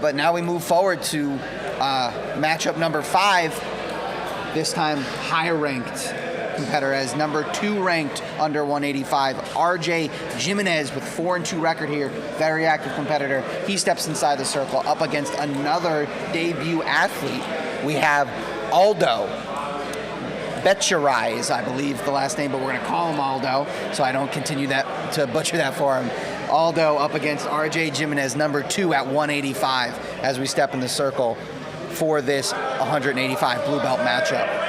but now we move forward to matchup number 5. This time higher ranked competitor as number 2 ranked under 185. RJ Jimenez with 4-2 record here. Very active competitor. He steps inside the circle up against another debut athlete. We have Aldo Beqiraj, I believe the last name, but we're going to call him Aldo so I don't continue to butcher that for him. Aldo up against RJ Jimenez, number 2 at 185 as we step in the circle for this 185 blue belt matchup.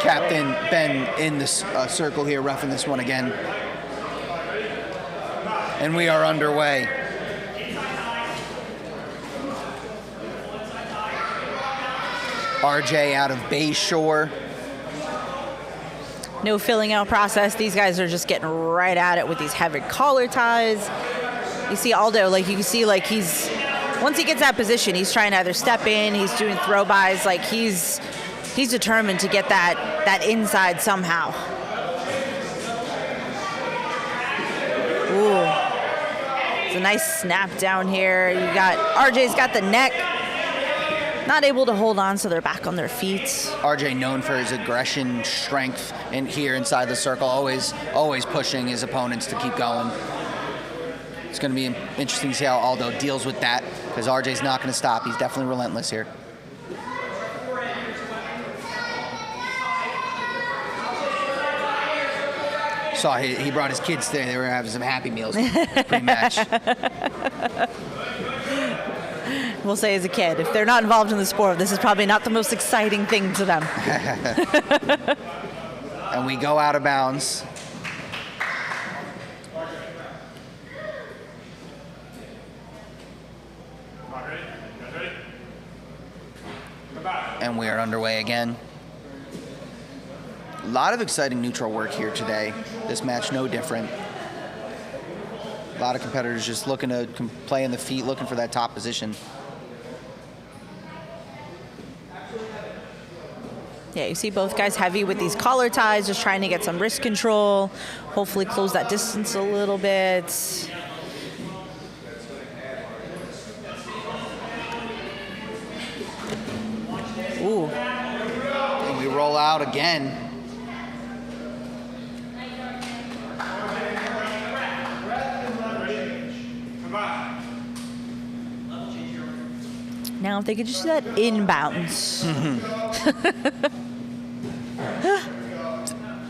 Captain Ben in the circle here, reffing this one again. And we are underway. RJ out of Bayshore. No filling out process. These guys are just getting right at it with these heavy collar ties. You see Aldo, like you can see, like once he gets that position, he's trying to either step in, he's doing throw bys, like he's determined to get that inside somehow. Ooh. It's a nice snap down here. You got RJ's got the neck. Not able to hold on, so they're back on their feet. RJ known for his aggression, strength, and here inside the circle, always pushing his opponents to keep going. It's going to be interesting to see how Aldo deals with that, because RJ's not going to stop. He's definitely relentless here. Saw he brought his kids today. They were having some Happy Meals pre-match. We'll say as a kid, if they're not involved in the sport, this is probably not the most exciting thing to them. And we go out of bounds. And we are underway again. A lot of exciting neutral work here today. This match no different. A lot of competitors just looking to play in the feet, looking for that top position. Yeah, you see both guys heavy with these collar ties, just trying to get some wrist control, hopefully close that distance a little bit. Ooh. And we roll out again. Now, if they could just do that inbounds.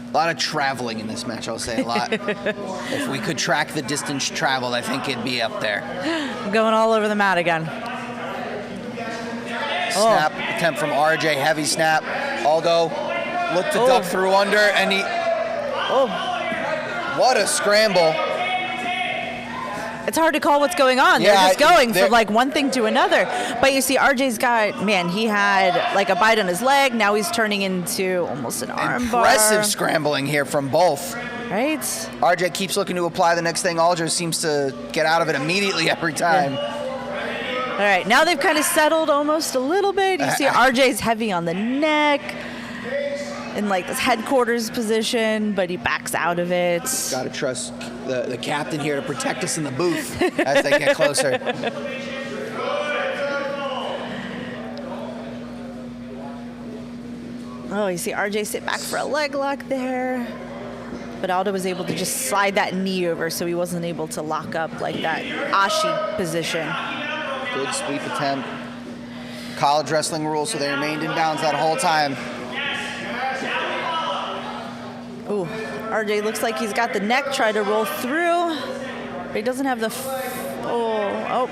A lot of traveling in this match, I'll say a lot. If we could track the distance traveled, I think it'd be up there. Going all over the mat again. Snap attempt from RJ, heavy snap. Aldo looked to duck through under, and he... What a scramble. It's hard to call what's going on. They're just going from like one thing to another. But you see RJ's got, man, he had like a bite on his leg. Now he's turning into almost an arm bar. Impressive scrambling here from both. Right? RJ keeps looking to apply the next thing. Aldo seems to get out of it immediately every time. Yeah. All right, now they've kind of settled almost a little bit. You see RJ's heavy on the neck in like this headquarters position, but he backs out of it. Gotta trust the captain here to protect us in the booth as they get closer. Oh, you see RJ sit back for a leg lock there. But Aldo was able to just slide that knee over, so he wasn't able to lock up like that Ashi position. Good sweep attempt. College wrestling rules, so they remained in bounds that whole time. Ooh, RJ looks like he's got the neck, try to roll through, but he doesn't have the,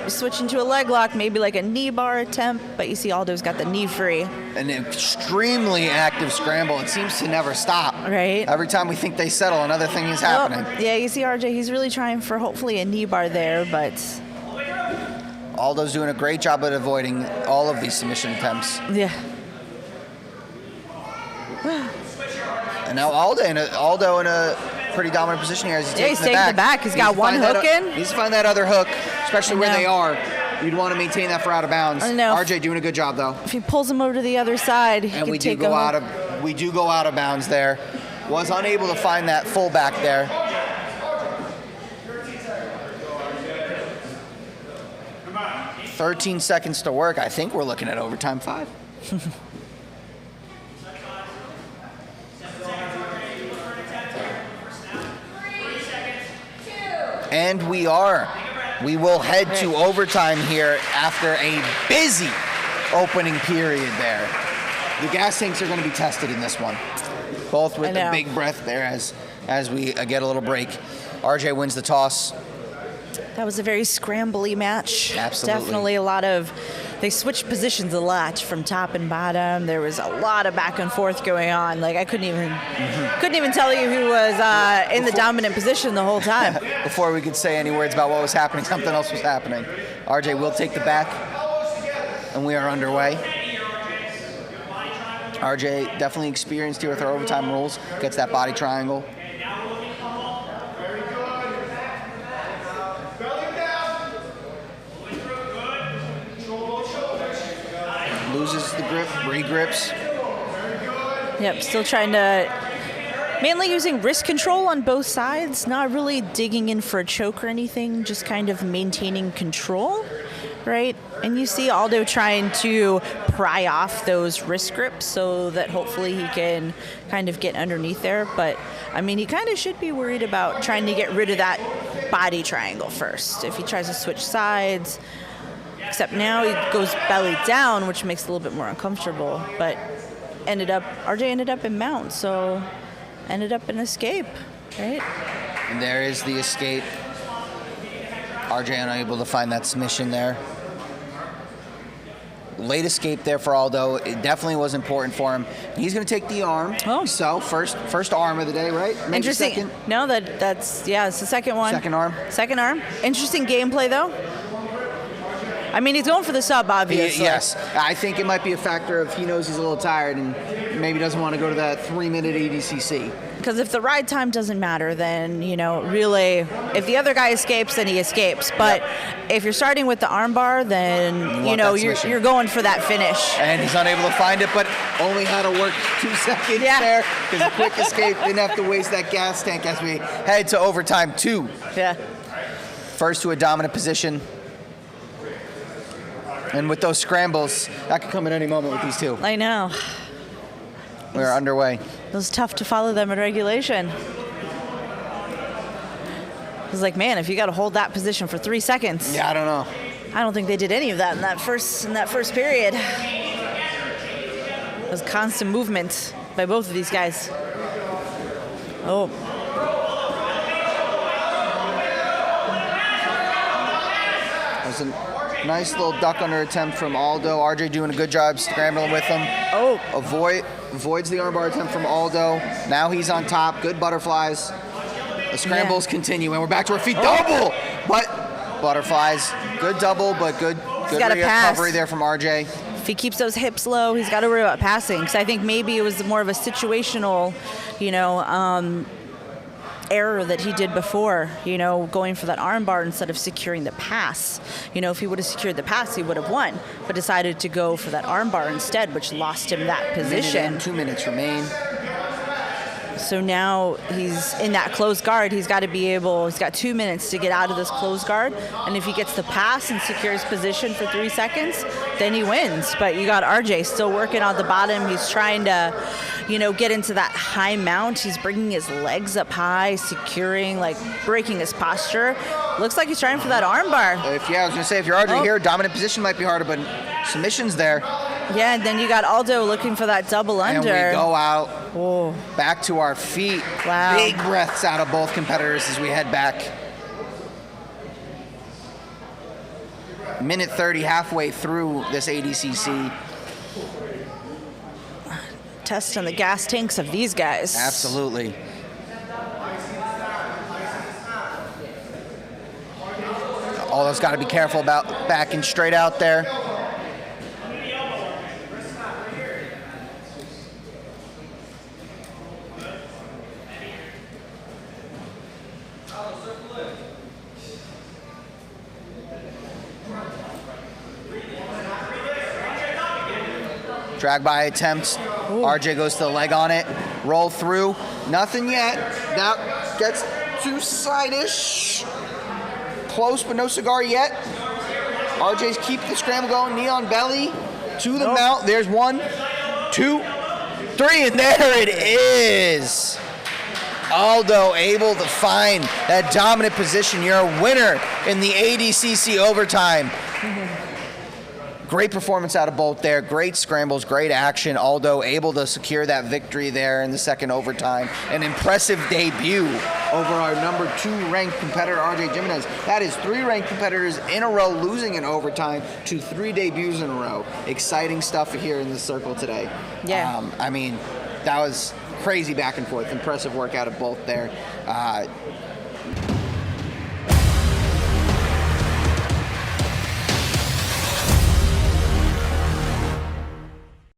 switching to a leg lock, maybe like a knee bar attempt, but you see Aldo's got the knee free. An extremely active scramble. It seems to never stop. Right. Every time we think they settle, another thing is happening. Yeah, you see RJ, he's really trying for hopefully a knee bar there, but... Aldo's doing a great job at avoiding all of these submission attempts. Yeah. And now Aldo in a pretty dominant position here as he takes he's taking the back. He's got one hook in. He needs to find that other hook, especially where they are. You'd want to maintain that for out of bounds. I know. RJ doing a good job though. If he pulls him over to the other side, he and can we do take go out of bounds there. Was unable to find that full back there. 13 seconds to work. I think we're looking at overtime 5. And we are. We will head to overtime here after a busy opening period there. The gas tanks are going to be tested in this one. Both with the big breath there as we get a little break. RJ wins the toss. That was a very scrambly match. Absolutely. Definitely a lot of, they switched positions a lot from top and bottom. There was a lot of back and forth going on. Like I couldn't even tell you who was in the dominant position the whole time. Before we could say any words about what was happening, something else was happening. RJ will take the back, and we are underway. RJ definitely experienced here with our overtime rules. Gets that body triangle. Loses the grip, regrips. Yep, still trying to, mainly using wrist control on both sides, not really digging in for a choke or anything, just kind of maintaining control, right? And you see Aldo trying to pry off those wrist grips so that hopefully he can kind of get underneath there. But, I mean, he kind of should be worried about trying to get rid of that body triangle first. If he tries to switch sides, except now he goes belly down, which makes it a little bit more uncomfortable. But RJ ended up in mount, so ended up in escape, right? And there is the escape. RJ unable to find that submission there. Late escape there for Aldo. It definitely was important for him. He's going to take the arm. Oh. So first arm of the day, right? Maybe interesting. Second. No, that's it's the second one. Second arm. Second arm. Interesting gameplay though. I mean, he's going for the sub, obviously. Yes. I think it might be a factor of he knows he's a little tired and maybe doesn't want to go to that 3-minute ADCC. Because if the ride time doesn't matter, then, really, if the other guy escapes, then he escapes. But if you're starting with the armbar, then, you're going for that finish. And he's unable to find it, but only had to work 2 seconds there because a quick escape. Didn't have to waste that gas tank as we head to overtime 2. Yeah. First to a dominant position. And with those scrambles, that could come at any moment with these two. I know. We're underway. It was tough to follow them in regulation. It was like, man, if you got to hold that position for 3 seconds. Yeah, I don't know. I don't think they did any of that in that first period. It was constant movement by both of these guys. Oh. That was a nice little duck under attempt from Aldo. RJ doing a good job scrambling with him. Oh. Avoids the armbar attempt from Aldo. Now he's on top. Good butterflies. The scrambles continue, and we're back to our feet. Double! But butterflies. Good double, but good recovery there from RJ. If he keeps those hips low, he's got to worry about passing. Because I think maybe it was more of a situational, error that he did before, going for that armbar instead of securing the pass. If he would have secured the pass, he would have won, but decided to go for that armbar instead, which lost him that position. 2 minutes remain. So now he's in that closed guard. He's got 2 minutes to get out of this closed guard. And if he gets the pass and secures position for 3 seconds, then he wins. But you got RJ still working on the bottom. He's trying to, get into that high mount. He's bringing his legs up high, securing, breaking his posture. Looks like he's trying for that armbar. I was going to say, if you're RJ here, dominant position might be harder, but submission's there. Yeah, and then you got Aldo looking for that double under. And we go out, back to our feet. Wow. Big breaths out of both competitors as we head back. Minute 30, halfway through this ADCC. Test on the gas tanks of these guys. Absolutely. Aldo's got to be careful about backing straight out there. Drag by attempts. Ooh. RJ goes to the leg on it. Roll through. Nothing yet. That gets too side-ish. Close, but no cigar yet. RJ's keep the scramble going. Knee on belly to the mount. There's 1, 2, 3, and there it is. Aldo able to find that dominant position. You're a winner in the ADCC overtime. Great performance out of both there. Great scrambles, great action. Aldo able to secure that victory there in the second overtime. An impressive debut over our number 2 ranked competitor, RJ Jimenez. That is 3 ranked competitors in a row losing in overtime to 3 debuts in a row. Exciting stuff here in the circle today. Yeah. I mean, that was crazy back and forth. Impressive work out of both there.